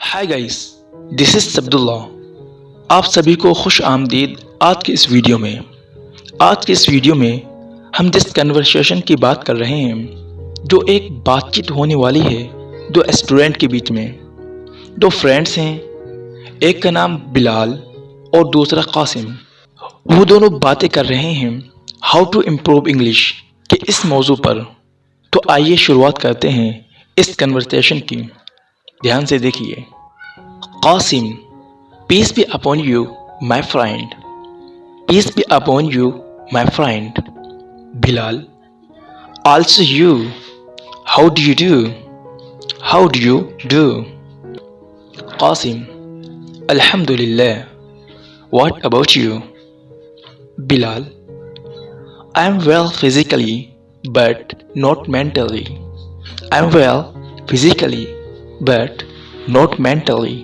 Hi guys, this is Abdullah. आप सभी को खुश आमदीद आज के इस वीडियो में। आज के इस वीडियो में हम जिस कन्वर्सेशन की बात कर रहे हैं, जो एक बातचीत होने वाली है दो स्टूडेंट के बीच में। दो फ्रेंड्स हैं, एक का नाम बिलाल और दूसरा कासिम। वो दोनों बातें कर रहे हैं हाउ टू इम्प्रूव इंग्लिश के इस मौजू पर। तो आइए शुरुआत करते हैं इस कन्वर्सेशन की। ध्यान से देखिए। Qasim, peace be upon you, my friend. Peace be upon you, my friend. Bilal, also you. How do you do? How do you do? Qasim, Alhamdulillah. What about you? Bilal, I am well physically, but not mentally. I am well physically, but not mentally.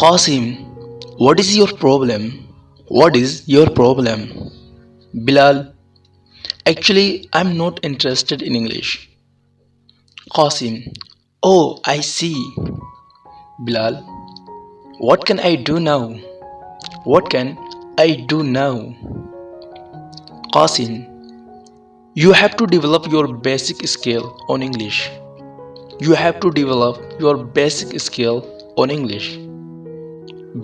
Qasim, what is your problem? What is your problem? Bilal, actually, I'm not interested in English. Qasim, oh, I see. Bilal, what can I do now? What can I do now? Qasim, you have to develop your basic skill on English. You have to develop your basic skill on English.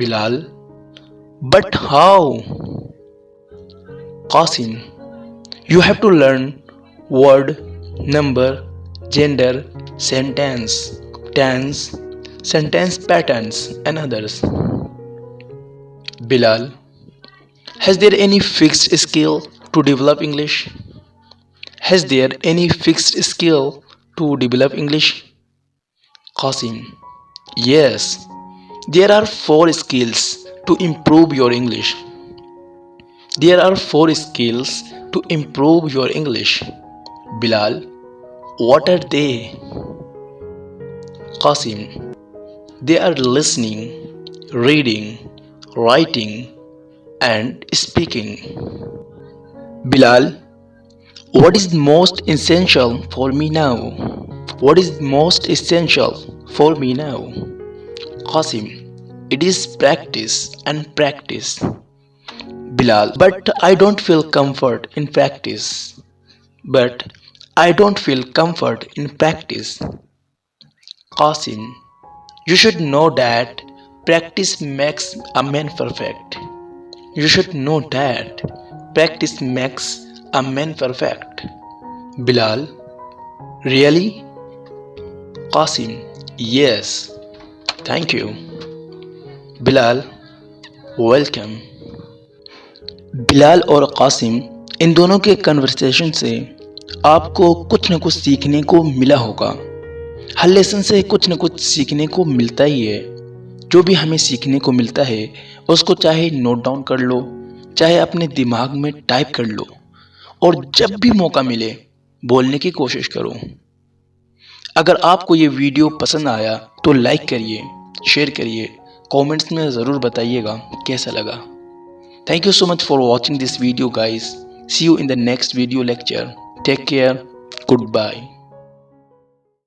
Bilal, but how? Qasim, you have to learn word, number, gender, sentence, tense, sentence patterns and others. Bilal, has there any fixed skill to develop English? Has there any fixed skill to develop English? Qasim, yes. There are 4 skills to improve your English. There are 4 skills to improve your English. Bilal, what are they? Qasim, they are listening, reading, writing, and speaking. Bilal, what is most essential for me now? What is most essential for me now? Qasim, it is practice and practice. Bilal, but I don't feel comfort in practice. But I don't feel comfort in practice. Qasim, you should know that practice makes a man perfect. You should know that practice makes a man perfect. Bilal, really? Qasim, yes. Thank you. Bilal, welcome. Bilal और कासिम, इन दोनों के conversation से आपको कुछ न कुछ सीखने को मिला होगा। हर लेसन से कुछ न कुछ सीखने को मिलता ही है। जो भी हमें सीखने को मिलता है उसको चाहे नोट डाउन कर लो, चाहे अपने दिमाग में टाइप कर लो, और जब भी मौका मिले बोलने की कोशिश करो। अगर आपको ये वीडियो पसंद आया तो लाइक करिए, शेयर करिए, कमेंट्स में ज़रूर बताइएगा कैसा लगा। Thank you so much for watching this video guys. See you in the next video lecture. Take care, good bye.